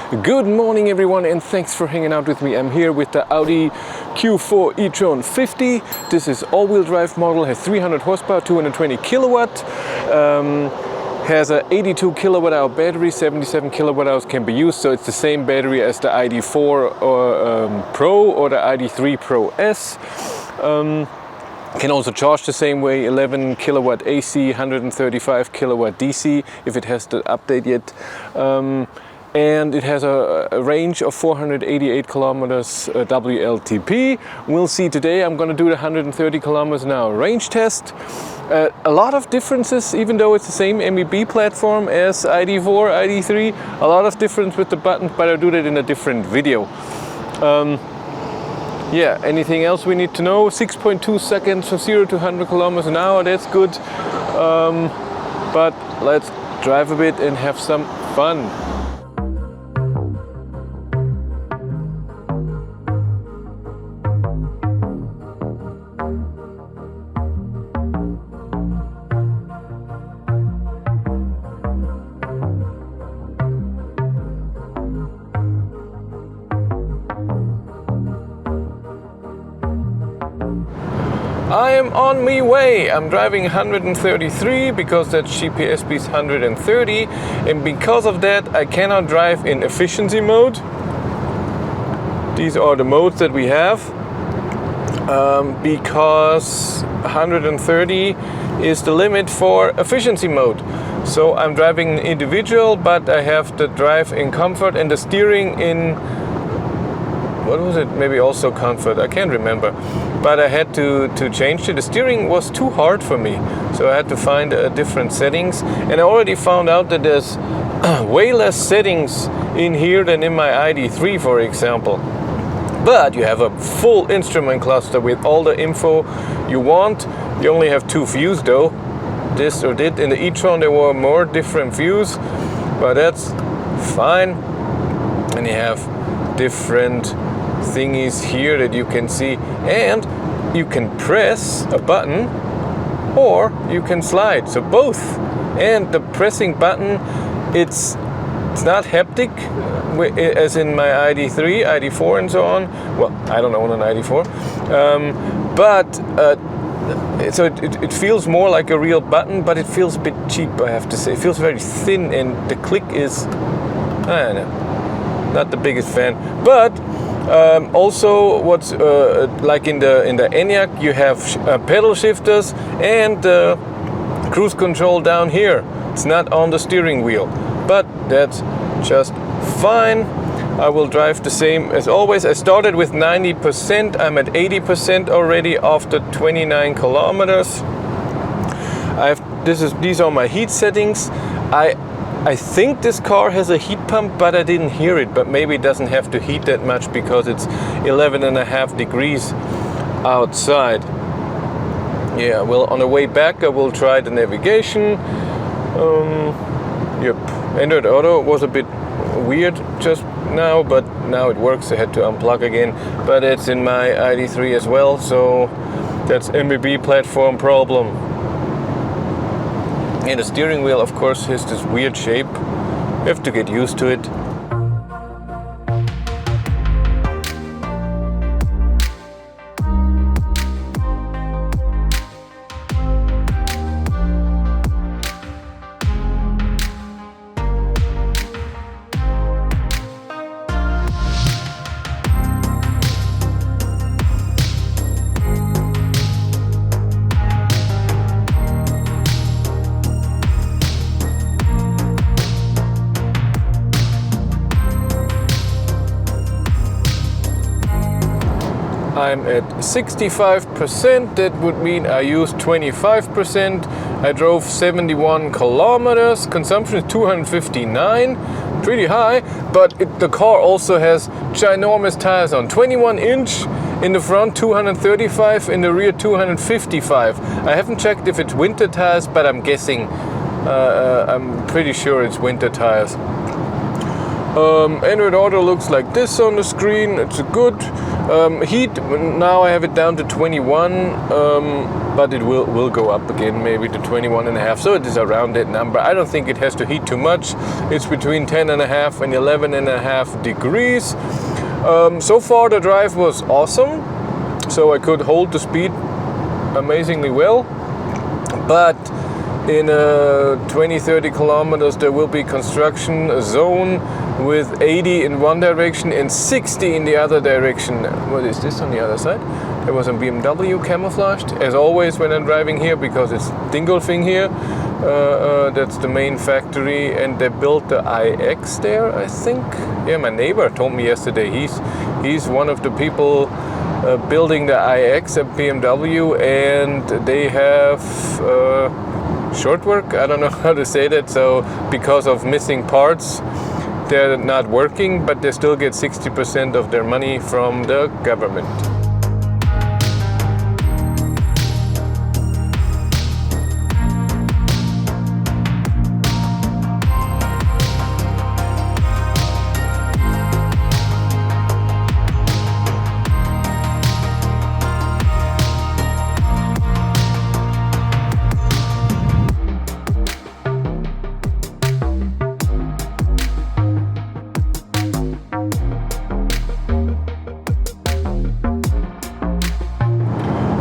Good morning everyone, and thanks for hanging out with me. I'm here with the Audi Q4 e-tron 50. This is all-wheel drive model, has 300 horsepower, 220 kilowatt. Has a 82 kilowatt hour battery, 77 kilowatt hours can be used, so it's the same battery as the ID4 or, Pro or the ID3 Pro S. Can also charge the same way, 11 kilowatt AC, 135 kilowatt DC if it has the update yet. And it has a range of 488 kilometers WLTP. We'll see today. I'm going to do the 130 kilometers an hour range test. A lot of differences, even though it's the same MEB platform as ID4, ID3. A lot of difference with the buttons, but I'll do that in a different video. Yeah, anything else we need to know? 6.2 seconds from 0 to 100 kilometers an hour, that's good. But let's drive a bit and have some fun. I am on my way. I'm driving 133 because that GPS speed is 130, and because of that I cannot drive in efficiency mode. These are the modes that we have, because 130 is the limit for efficiency mode. So I'm driving individual, but I have the drive in comfort and the steering in, what was it? Maybe also comfort, I can't remember. But I had to change it. The steering was too hard for me, so I had to find different settings. And I already found out that there's way less settings in here than in my ID3, for example. But you have a full instrument cluster with all the info you want. You only have two views though. This or that. In the e-tron there were more different views, but that's fine. And you have different thingies here that you can see, and you can press a button or you can slide, so both. And the pressing button, it's not haptic as in my ID3, ID4 and so on. Well, I don't own an ID4, but so it feels more like a real button, but it feels a bit cheap, I have to say. It feels very thin, and the click is, I don't know, not the biggest fan. But also, what's like in the ENIAC, you have pedal shifters and cruise control down here. It's not on the steering wheel, but that's just fine. I will drive the same as always. I started with 90%. I'm at 80% already after 29 kilometers. These are my heat settings. I think this car has a heat pump, but I didn't hear it. But maybe it doesn't have to heat that much because it's 11.5 degrees outside. Yeah, well, on the way back I will try the navigation. Yep, Android Auto was a bit weird just now, but now it works. I had to unplug again, but it's in my ID3 as well, so that's MEB platform problem. And the steering wheel, of course, has this weird shape. You have to get used to it. I'm at 65%, that would mean I used 25%. I drove 71 kilometers, consumption is 259, pretty high, but the car also has ginormous tires on. 21 inch in the front, 235, in the rear 255. I haven't checked if it's winter tires, but I'm guessing, I'm pretty sure it's winter tires. Android Auto looks like this on the screen, it's good. Heat, now I have it down to 21, but it will go up again, maybe to 21.5. So it is around that number. I don't think it has to heat too much. It's between 10.5 and 11.5 degrees. So far the drive was awesome. So I could hold the speed amazingly well. But in 20-30 kilometers there will be construction zone with 80 in one direction and 60 in the other direction. What is this on the other side? There was a BMW camouflaged, as always when I'm driving here, because it's Dingolfing here. That's the main factory, and they built the iX there, I think. Yeah, my neighbor told me yesterday he's one of the people building the iX at BMW, and they have short work, I don't know how to say that, so because of missing parts they're not working, but they still get 60% of their money from the government.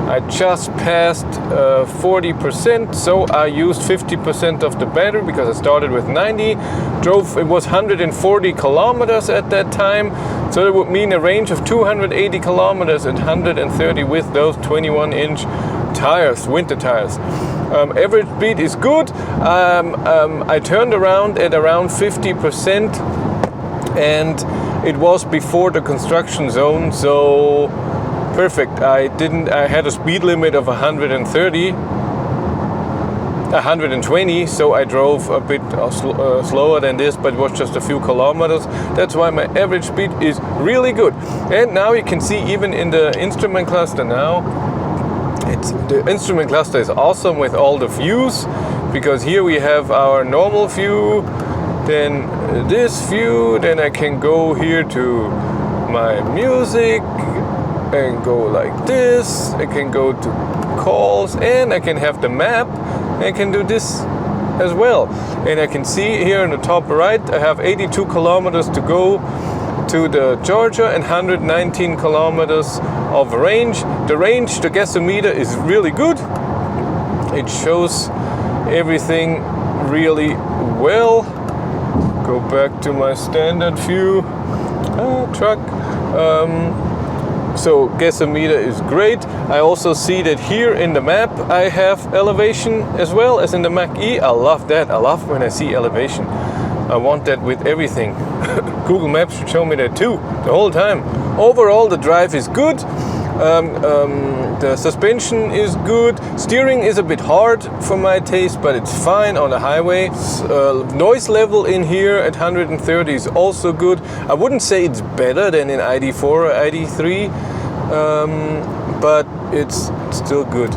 I just passed 40%, so I used 50% of the battery because I started with 90. It was 140 kilometers at that time, so it would mean a range of 280 kilometers at 130 with those 21-inch tires, winter tires. Average speed is good. I turned around at around 50%, and it was before the construction zone, so perfect. I had a speed limit of 120, so I drove a bit slower than this, but it was just a few kilometers. That's why my average speed is really good. And now you can see even in the instrument cluster now, the instrument cluster is awesome with all the views, because here we have our normal view, then this view, then I can go here to my music, and go like this. I can go to calls, and I can have the map, and I can do this as well. And I can see here in the top right I have 82 kilometers to go to the charger and 119 kilometers of range. The gasometer is really good. It shows everything really well. Go back to my standard view truck. So gasometer is great. I also see that here in the map I have elevation as well as in the mach-e. I love that. I love when I see elevation. I want that with everything. Google Maps should show me that too, the whole time. Overall the drive is good. The suspension is good. Steering is a bit hard for my taste, but it's fine on the highway. Noise level in here at 130 is also good. I wouldn't say it's better than in ID4 or ID3, but it's still good.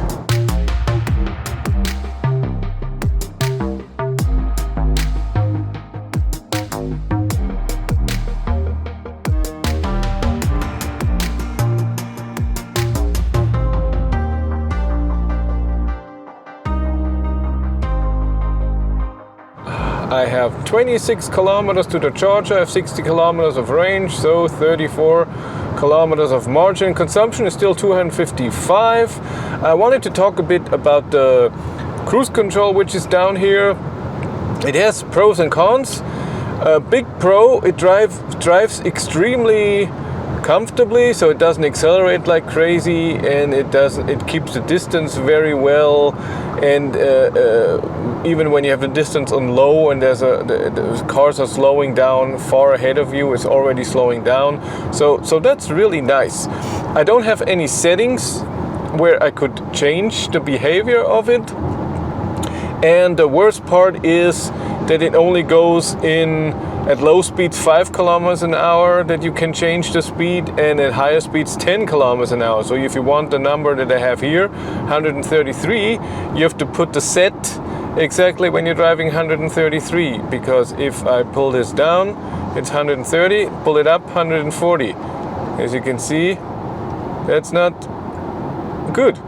I have 26 kilometers to the charger, I have 60 kilometers of range, so 34 kilometers of margin. Consumption is still 255. I wanted to talk a bit about the cruise control, which is down here. It has pros and cons. Big pro, it drives extremely comfortably, so it doesn't accelerate like crazy, and it keeps the distance very well. And even when you have the distance on low and the cars are slowing down far ahead of you, it's already slowing down. So that's really nice. I don't have any settings where I could change the behavior of it. And the worst part is that it only goes in at low speeds 5 kilometers an hour that you can change the speed, and at higher speeds 10 kilometers an hour. So if you want the number that I have here, 133, you have to put the set exactly when you're driving 133, because if I pull this down, it's 130, pull it up, 140. As you can see, That's not good.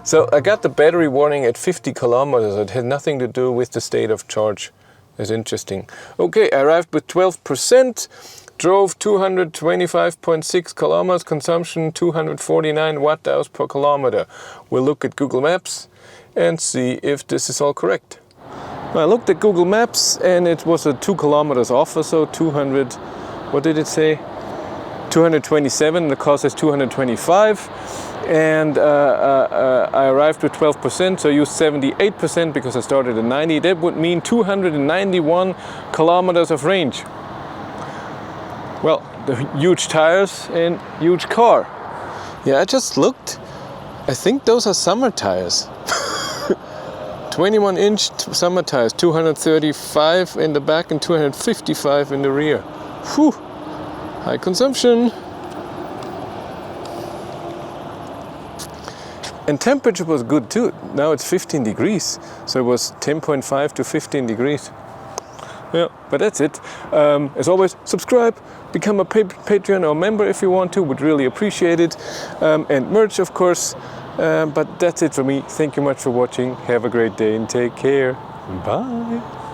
So I got the battery warning at 50 kilometers. It had nothing to do with the state of charge. That's interesting. Okay, I arrived with 12%, drove 225.6 kilometers, consumption 249 watt hours per kilometer. We'll look at Google Maps and see if this is all correct. I looked at Google Maps and it was 2 kilometers off or so, 200, what did it say? 227, the car says 225. And I arrived with 12%, so I used 78% because I started at 90. That would mean 291 kilometers of range. Well, the huge tires and huge car. Yeah, I just looked. I think those are summer tires. 21-inch summer tires, 235 in the back and 255 in the rear. Whew, high consumption. And temperature was good too. Now it's 15 degrees. So it was 10.5 to 15 degrees. Yeah, but that's it. As always, subscribe, become a Patreon or member if you want to. Would really appreciate it. And merch, of course. But that's it for me. Thank you much for watching. Have a great day and take care. Bye.